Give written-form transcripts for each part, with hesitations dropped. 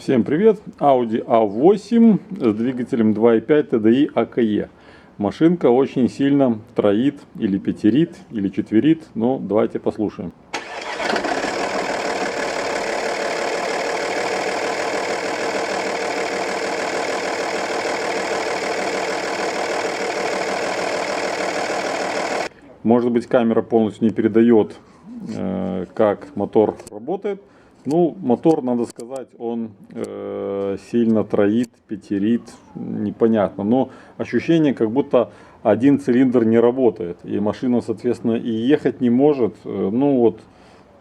Всем привет! Audi A8 с двигателем 2.5 TDI AKE. Машинка очень сильно троит, или пятерит, или четверит, но давайте послушаем. Может быть, камера полностью не передает, как мотор работает. Ну, мотор, надо сказать, он сильно троит, пятерит, непонятно. Но ощущение, как будто один цилиндр не работает. И машина, соответственно, и ехать не может. Ну, вот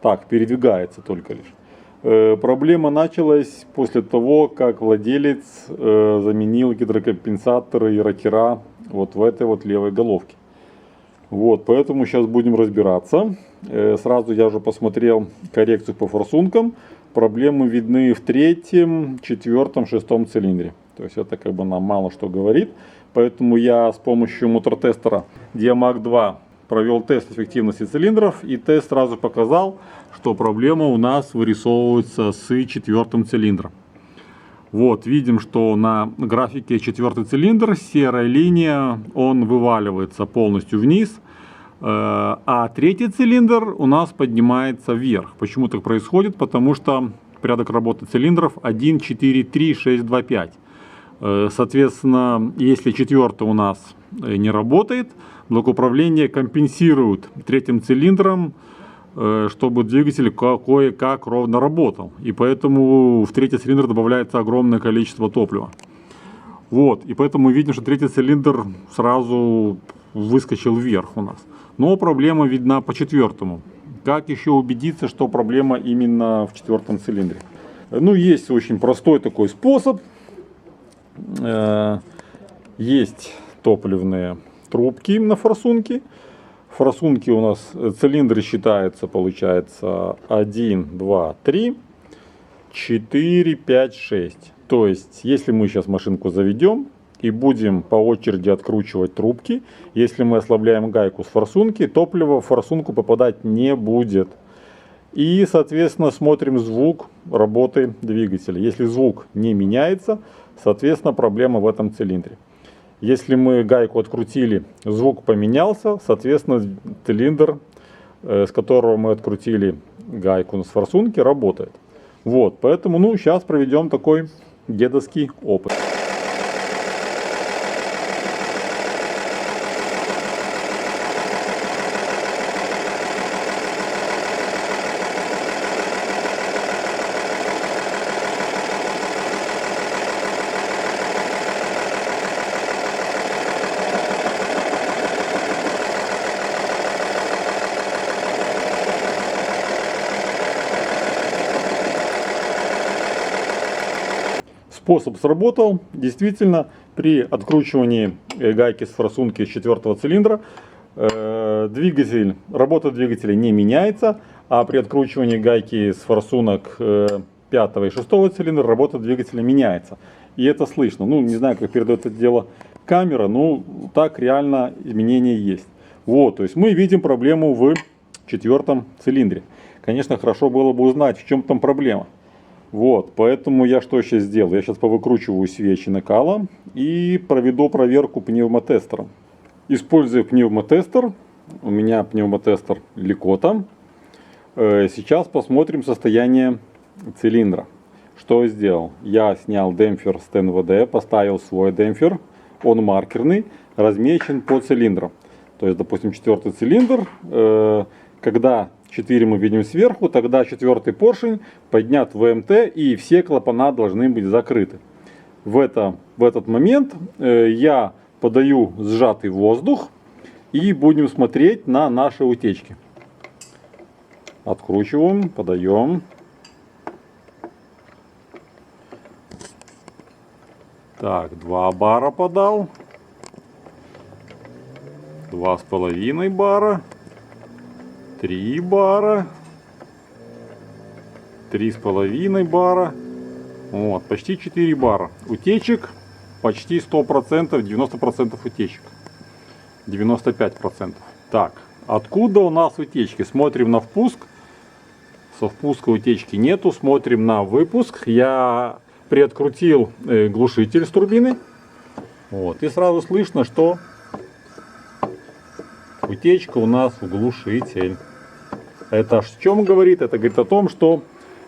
так, передвигается только лишь. Проблема началась после того, как владелец заменил гидрокомпенсаторы и рокера вот в этой вот левой головке. Вот, поэтому сейчас будем разбираться. Сразу я уже посмотрел коррекцию по форсункам. Проблемы видны в третьем, четвертом, шестом цилиндре. То есть это как бы нам мало что говорит. Поэтому я с помощью мотор-тестера Diamag 2 провел тест эффективности цилиндров. И тест сразу показал, что проблема у нас вырисовывается с четвертым цилиндром. Вот, видим, что на графике четвертый цилиндр, серая линия, он вываливается полностью вниз, а третий цилиндр у нас поднимается вверх. Почему так происходит? Потому что порядок работы цилиндров 1, 4, 3, 6, 2, 5. Соответственно, если четвертый у нас не работает, блок управления компенсирует третьим цилиндром, чтобы двигатель кое-как ровно работал. И поэтому в третий цилиндр добавляется огромное количество топлива. Вот. И поэтому мы видим, что третий цилиндр сразу выскочил вверх у нас. Но проблема видна по четвертому. Как еще убедиться, что проблема именно в четвертом цилиндре? Ну, есть очень простой такой способ. Есть топливные трубки на форсунке. Форсунки у нас цилиндры считаются, получается 1, 2, 3, 4, 5, 6. То есть, если мы сейчас машинку заведем и будем по очереди откручивать трубки, если мы ослабляем гайку с форсунки, топливо в форсунку попадать не будет. И, соответственно, смотрим звук работы двигателя. Если звук не меняется, соответственно, проблема в этом цилиндре. Если мы гайку открутили, звук поменялся, соответственно, цилиндр, с которого мы открутили гайку с форсунки, работает. Вот, поэтому, ну, сейчас проведем такой дедовский опыт. Способ сработал. Действительно, при откручивании гайки с форсунки с четвертого цилиндра работа двигателя не меняется, а при откручивании гайки с форсунок пятого и шестого цилиндра работа двигателя меняется. И это слышно. Ну, не знаю, как передает это дело камера, но так реально изменения есть. Вот, то есть мы видим проблему в четвертом цилиндре. Конечно, хорошо было бы узнать, в чем там проблема. Вот, поэтому я что сейчас сделаю? Я сейчас повыкручиваю свечи накала и проведу проверку пневмотестером. Используя пневмотестер, у меня пневмотестер Ликота. Сейчас посмотрим состояние цилиндра. Что я сделал? Я снял демпфер с ТНВД, поставил свой демпфер, он маркерный, размечен по цилиндрам. То есть, допустим, четвертый цилиндр, когда 4 мы видим сверху, тогда четвертый поршень поднят в ВМТ и все клапана должны быть закрыты. В этот момент я подаю сжатый воздух и будем смотреть на наши утечки. Откручиваем, подаем. Так, 2 бара подал. 2,5 бара. 3 бара, 3,5 бара, вот, почти 4 бара. Утечек почти 100%, 90% утечек, 95%. Так, откуда у нас утечки? Смотрим на впуск, со впуска утечки нету, смотрим на выпуск. Я приоткрутил глушитель с турбины. Вот, и сразу слышно, что утечка у нас в глушитель. Это о чем говорит? Это говорит о том, что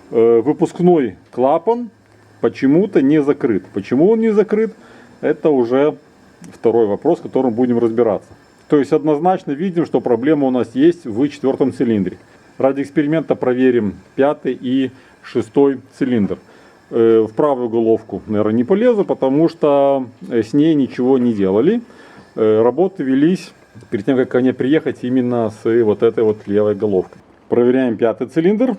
выпускной клапан почему-то не закрыт. Почему он не закрыт? Это уже второй вопрос, которым будем разбираться. То есть однозначно видим, что проблема у нас есть в четвертом цилиндре. Ради эксперимента проверим пятый и шестой цилиндр. В правую головку, наверное, не полезу, потому что с ней ничего не делали. Работы велись перед тем, как ко мне приехать, именно с вот этой вот левой головкой. Проверяем пятый цилиндр.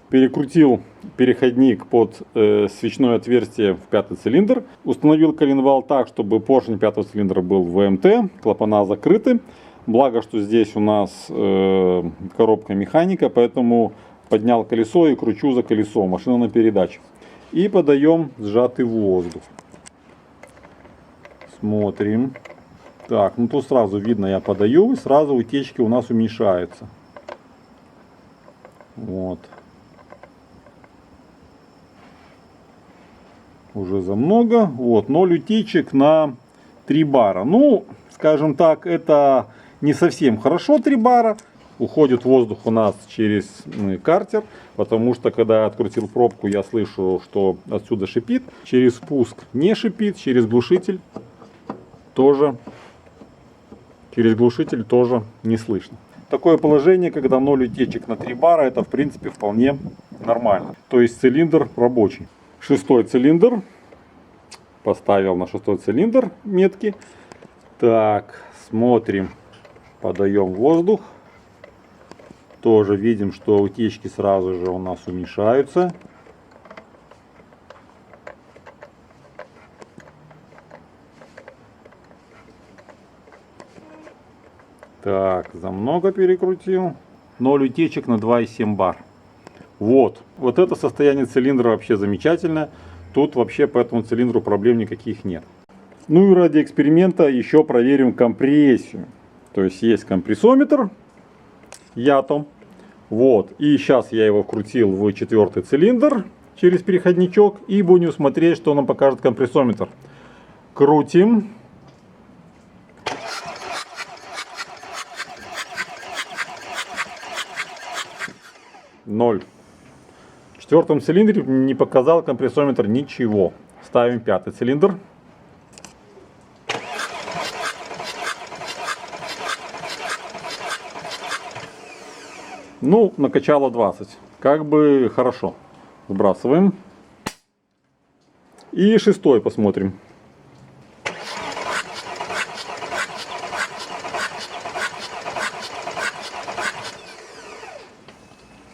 Перекрутил переходник под свечное отверстие в пятый цилиндр. Установил коленвал так, чтобы поршень пятого цилиндра был в ВМТ. Клапана закрыты. Благо, что здесь у нас коробка механика, поэтому поднял колесо и кручу за колесо. Машина на передаче. И подаем сжатый воздух. Смотрим. Так, ну тут сразу видно, я подаю, и сразу утечки у нас уменьшаются. Вот. Уже за много. Вот, 0 утечек на 3 бара. Ну, скажем так, это не совсем хорошо 3 бара. Уходит воздух у нас через картер, потому что когда я открутил пробку, я слышу, что отсюда шипит. Через спуск не шипит, через глушитель тоже не слышно. Такое положение, когда 0 утечек на 3 бара, это в принципе вполне нормально. То есть цилиндр рабочий. Шестой цилиндр. Поставил на шестой цилиндр метки. Так, смотрим, подаем воздух. Тоже видим, что утечки сразу же у нас уменьшаются. Так, за много перекрутил. 0 утечек на 2,7 бар. Вот это состояние цилиндра вообще замечательное. Тут вообще по этому цилиндру проблем никаких нет. Ну и ради эксперимента еще проверим компрессию. То есть есть компрессометр Yato. Вот. И сейчас я его вкрутил в четвертый цилиндр через переходничок. И будем смотреть, что нам покажет компрессометр. Крутим. Ноль. В четвертом цилиндре не показал компрессометр ничего. Ставим пятый цилиндр. Ну, накачало 20. Как бы хорошо. Сбрасываем. И шестой посмотрим.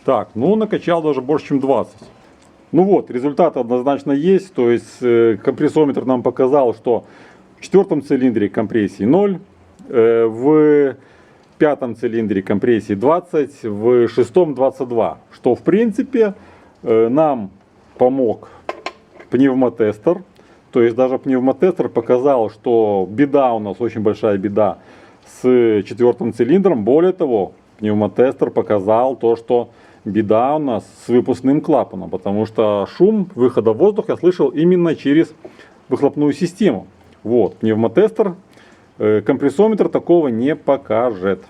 Так, ну накачал даже больше, чем 20. Ну вот, результат однозначно есть. То есть компрессометр нам показал, что в четвертом цилиндре компрессии 0. В пятом цилиндре компрессии 20, в шестом 22. Что в принципе нам помог пневмотестер. То есть даже пневмотестер показал, что беда у нас, очень большая беда с четвертым цилиндром. Более того, пневмотестер показал то, что беда у нас с выпускным клапаном. Потому что шум выхода воздуха я слышал именно через выхлопную систему. Вот, пневмотестер. Компрессометр такого не покажет.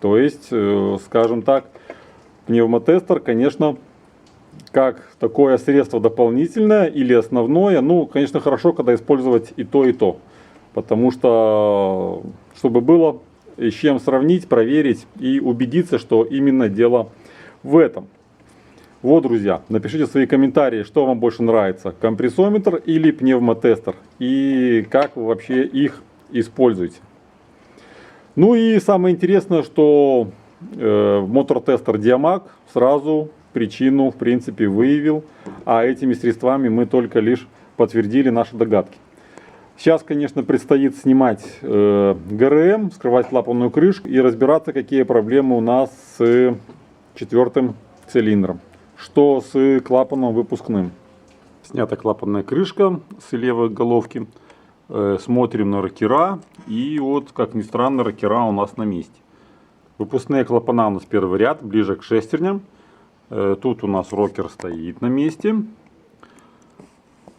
То есть, скажем так, пневмотестер, конечно, как такое средство дополнительное или основное, ну, конечно, хорошо, когда использовать и то, и то. Потому что, чтобы было с чем сравнить, проверить и убедиться, что именно дело в этом. Вот, друзья, напишите свои комментарии, что вам больше нравится, компрессометр или пневмотестер, и как вы вообще их используйте. Ну и самое интересное, что мотор-тестер Diamag сразу причину в принципе выявил, а этими средствами мы только лишь подтвердили наши догадки. Сейчас, конечно, предстоит снимать ГРМ, скрывать клапанную крышку и разбираться, какие проблемы у нас с четвертым цилиндром, что с клапаном выпускным. Снята клапанная крышка с левой головки. Смотрим на рокера, и вот, как ни странно, рокера у нас на месте. Выпускные клапана у нас первый ряд, ближе к шестерням. Тут у нас рокер стоит на месте.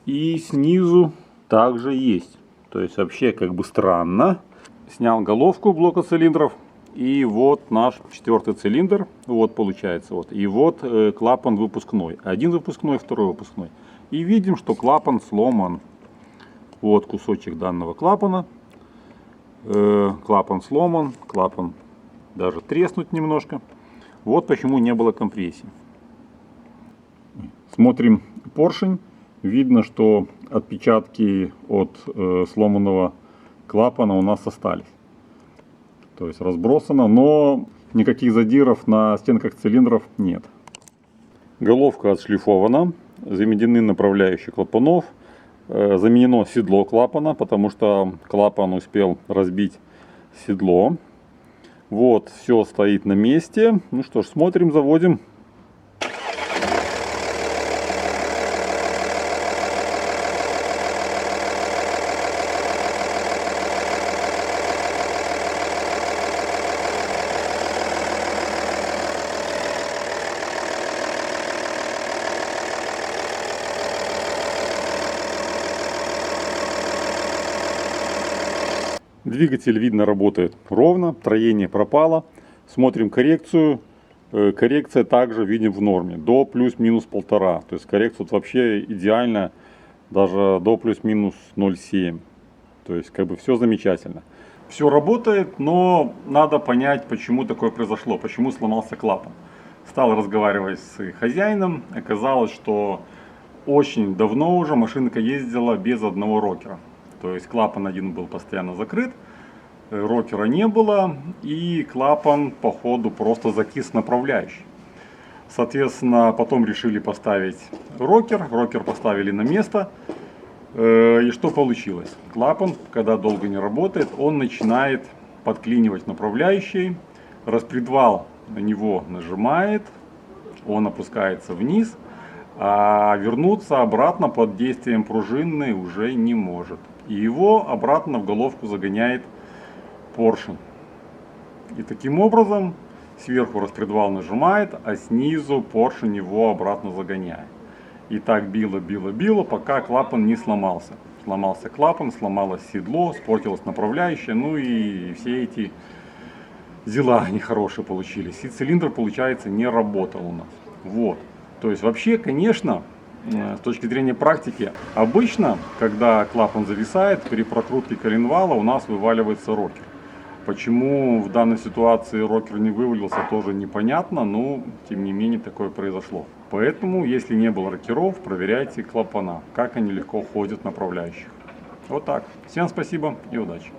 И снизу также есть. То есть вообще как бы странно. Снял головку блока цилиндров. И вот наш 4-й цилиндр. Вот получается. Вот. И вот клапан выпускной. Один выпускной, второй выпускной. И видим, что клапан сломан. Вот кусочек данного клапана. Клапан сломан. Клапан даже треснуть немножко. Вот почему не было компрессии. Смотрим поршень. Видно, что отпечатки от сломанного клапана у нас остались. То есть разбросано, но никаких задиров на стенках цилиндров нет. Головка отшлифована, заменены направляющие клапанов, заменено седло клапана, потому что клапан успел разбить седло. Вот, все стоит на месте. Ну что ж, смотрим, заводим. Двигатель, видно, работает ровно, троение пропало. Смотрим коррекцию. Коррекция также видим в норме, до плюс-минус 1,5. То есть коррекция вообще идеально, даже до плюс-минус 0,7. То есть как бы все замечательно. Все работает, но надо понять, почему такое произошло, почему сломался клапан. Стал разговаривать с хозяином, оказалось, что очень давно уже машинка ездила без одного рокера. То есть клапан один был постоянно закрыт, рокера не было, и клапан по ходу просто закис направляющий. Соответственно, потом решили поставить рокер, рокер поставили на место. И что получилось? Клапан, когда долго не работает, он начинает подклинивать направляющий, распредвал на него нажимает, он опускается вниз, а вернуться обратно под действием пружины уже не может. И его обратно в головку загоняет поршень. И таким образом сверху распредвал нажимает, а снизу поршень его обратно загоняет. И так било, пока клапан не сломался. Сломался клапан, сломалось седло, испортилось направляющее, ну и все эти дела нехорошие получились. И цилиндр, получается, не работал у нас. Вот. То есть вообще, конечно, с точки зрения практики, обычно, когда клапан зависает, при прокрутке коленвала у нас вываливается рокер. Почему в данной ситуации рокер не вывалился, тоже непонятно, но тем не менее такое произошло. Поэтому, если не было рокеров, проверяйте клапана, как они легко ходят в направляющих. Вот так. Всем спасибо и удачи.